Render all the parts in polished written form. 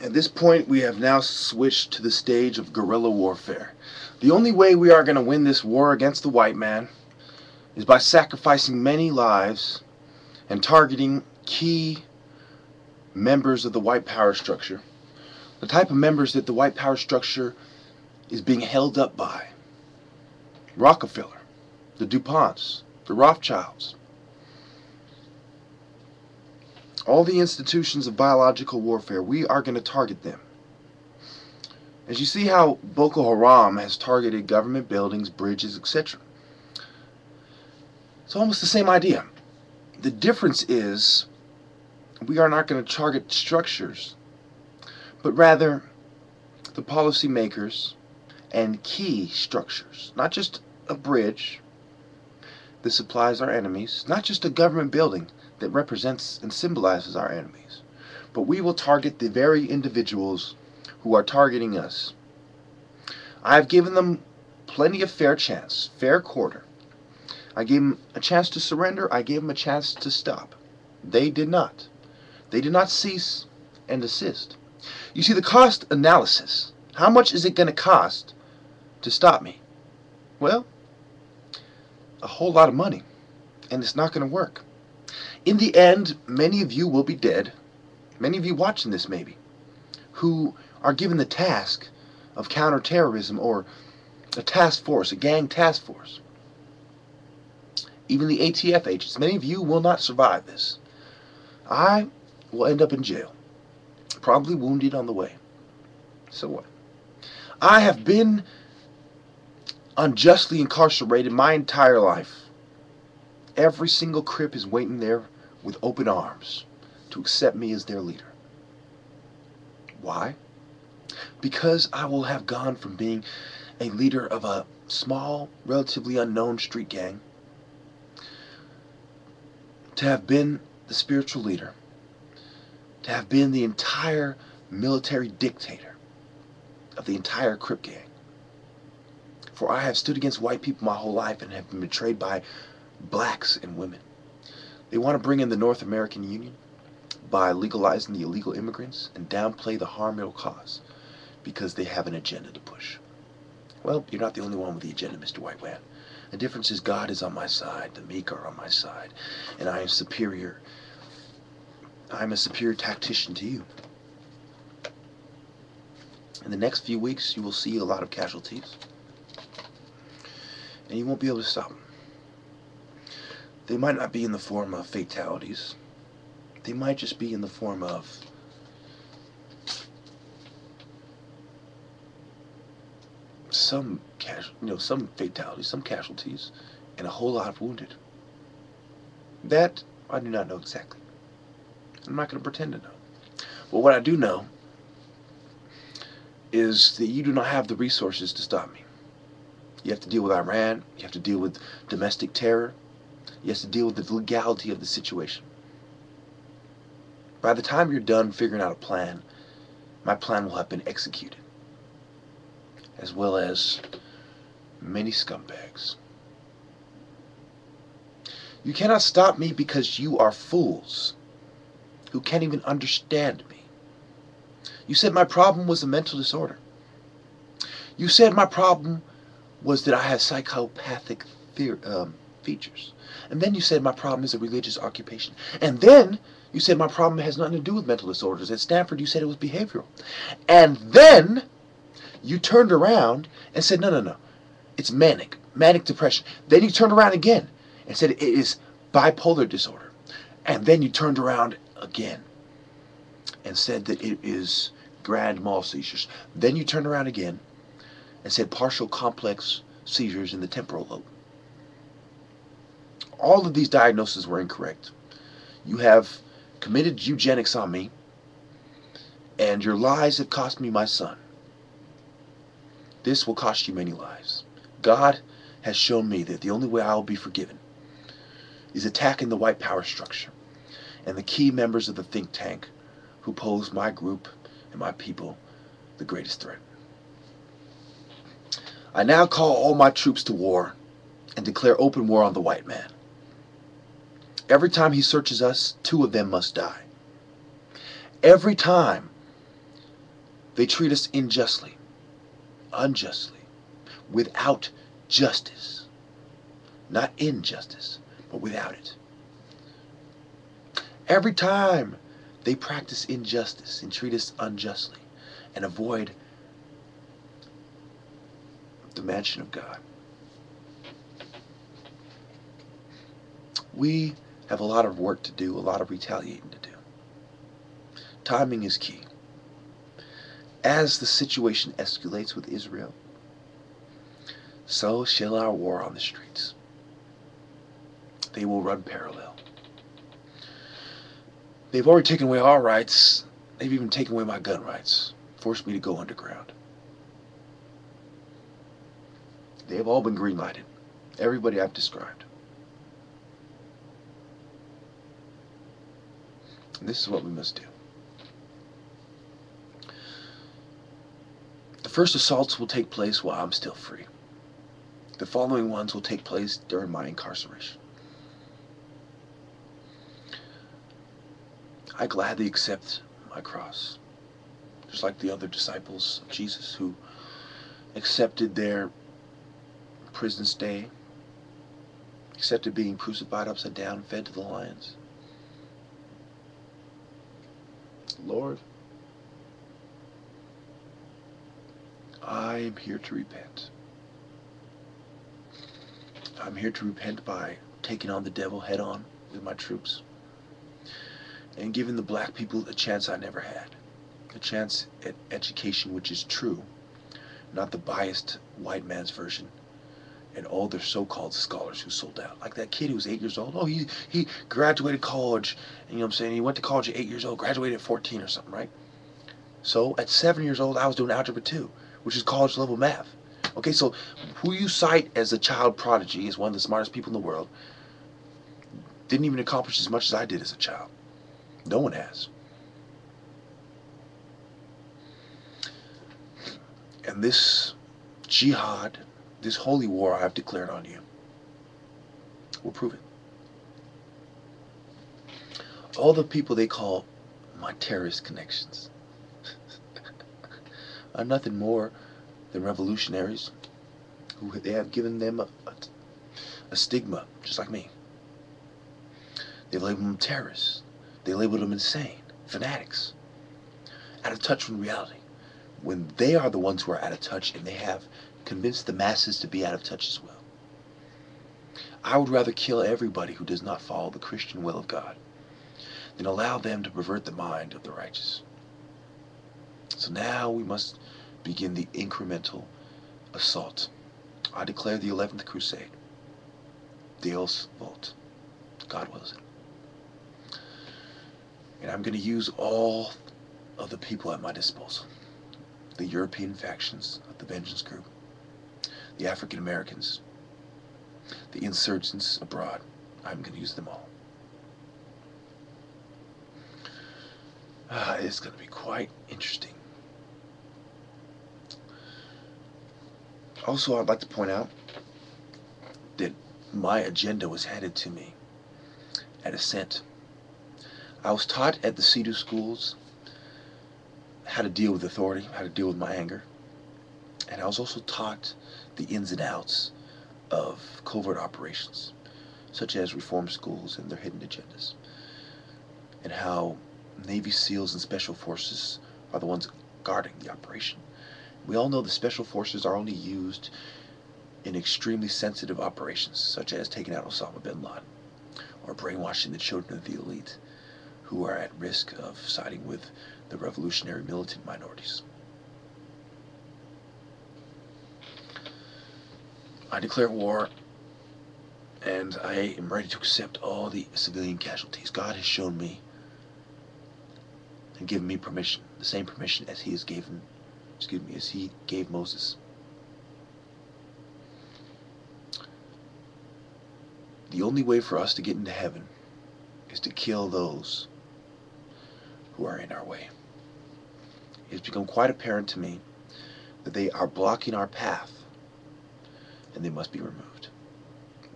At this point, we have now switched to the stage of guerrilla warfare. The only way we are going to win this war against the white man is by sacrificing many lives and targeting key members of the white power structure. The type of members that the white power structure is being held up by. Rockefeller, the DuPonts, the Rothschilds. All the institutions of biological warfare, we are going to target them. As you see how Boko Haram has targeted government buildings, bridges, etc. It's almost the same idea. The difference is we are not going to target structures, but rather the policymakers and key structures. Not just a bridge that supplies our enemies, not just a government building that represents and symbolizes our enemies, but we will target the very individuals who are targeting us. I've given them plenty of fair chance, fair quarter. I gave them a chance to surrender. I gave them a chance to stop. They did not. They did not cease and desist. You see, the cost analysis. How much is it going to cost to stop me? Well, a whole lot of money. And it's not going to work. In the end, many of you will be dead. Many of you watching this maybe, who are given the task of counterterrorism or a task force, a gang task force. Even the ATF agents, many of you will not survive this. I will end up in jail, probably wounded on the way. So what? I have been unjustly incarcerated my entire life. Every single Crip is waiting there with open arms to accept me as their leader. Why? Because I will have gone from being a leader of a small, relatively unknown street gang to have been the spiritual leader, to have been the entire military dictator of the entire Crip gang. For I have stood against white people my whole life and have been betrayed by blacks and women. They want to bring in the North American Union by legalizing the illegal immigrants and downplay the harm it will cause because they have an agenda to push. Well, you're not the only one with the agenda, Mr. White Man. The difference is God is on my side, the meek are on my side, and I am superior. I'm a superior tactician to you. In the next few weeks, you will see a lot of casualties, and you won't be able to stop them. They might not be in the form of fatalities. They might just be in the form of some fatalities, some casualties, and a whole lot of wounded. That I do not know exactly. I'm not going to pretend to know. But what I do know is that you do not have the resources to stop me. You have to deal with Iran. You have to deal with domestic terror. You have to deal with the legality of the situation. By the time you're done figuring out a plan, my plan will have been executed, as well as many scumbags. You cannot stop me because you are fools who can't even understand me. You said my problem was a mental disorder. You said my problem was that I had psychopathic features. And then you said my problem is a religious occupation. And then you said my problem has nothing to do with mental disorders. At Stanford you said it was behavioral. And then you turned around and said, no, it's manic depression. Then you turned around again and said it is bipolar disorder. And then you turned around again and said that it is grand mal seizures. Then you turned around again and said partial complex seizures in the temporal lobe. All of these diagnoses were incorrect. You have committed eugenics on me, and your lies have cost me my son. This will cost you many lives. God has shown me that the only way I will be forgiven is attacking the white power structure and the key members of the think tank who pose my group and my people the greatest threat. I now call all my troops to war and declare open war on the white man. Every time he searches us, 2 of them must die. Every time They treat us unjustly, without justice. Not injustice, but without it. Every time they practice injustice and treat us unjustly and avoid the mansion of God, we have a lot of work to do, a lot of retaliating to do. Timing is key. As the situation escalates with Israel, so shall our war on the streets. They will run parallel. They've already taken away our rights. They've even taken away my gun rights, forced me to go underground. They have all been green-lighted. Everybody I've described. And this is what we must do. The first assaults will take place while I'm still free. The following ones will take place during my incarceration. I gladly accept my cross, just like the other disciples of Jesus who accepted their prison stay, accepted being crucified upside down, fed to the lions. Lord, I am here to repent. I'm here to repent by taking on the devil head on with my troops and giving the black people a chance I never had. A chance at education which is true, not the biased white man's version and all their so-called scholars who sold out. Like that kid who was 8 years old. Oh, he graduated college, and you know what I'm saying? He went to college at 8 years old, graduated at 14 or something, right? So at 7 years old, I was doing algebra 2, which is college level math. Okay, so who you cite as a child prodigy, as one of the smartest people in the world, didn't even accomplish as much as I did as a child. No one has. And this jihad, this holy war I have declared on you, will prove it. All the people they call my terrorist connections are nothing more than revolutionaries who they have given them a stigma, just like me. They labeled them terrorists. They labeled them insane, fanatics, out of touch from reality, when they are the ones who are out of touch and they have convinced the masses to be out of touch as well. I would rather kill everybody who does not follow the Christian will of God than allow them to pervert the mind of the righteous. So now we must begin the incremental assault. I declare the 11th Crusade. Deus vult. God wills it. And I'm going to use all of the people at my disposal. The European factions of the Vengeance Group, the African Americans, the insurgents abroad. I'm going to use them all. It's going to be quite interesting. Also, I'd like to point out that my agenda was handed to me at Ascent. I was taught at the CEDU schools how to deal with authority, how to deal with my anger. And I was also taught the ins and outs of covert operations, such as reform schools and their hidden agendas, and how Navy SEALs and Special Forces are the ones guarding the operation. We all know the Special Forces are only used in extremely sensitive operations, such as taking out Osama bin Laden, or brainwashing the children of the elite, who are at risk of siding with the revolutionary militant minorities. I declare war, and I am ready to accept all the civilian casualties. God has shown me and given me permission, the same permission as He has given, as He gave Moses. The only way for us to get into heaven is to kill those who are in our way. It has become quite apparent to me that they are blocking our path, and they must be removed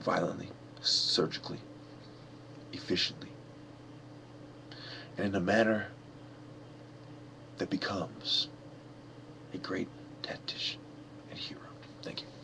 violently, surgically, efficiently, and in a manner that becomes a great tactician and hero. Thank you.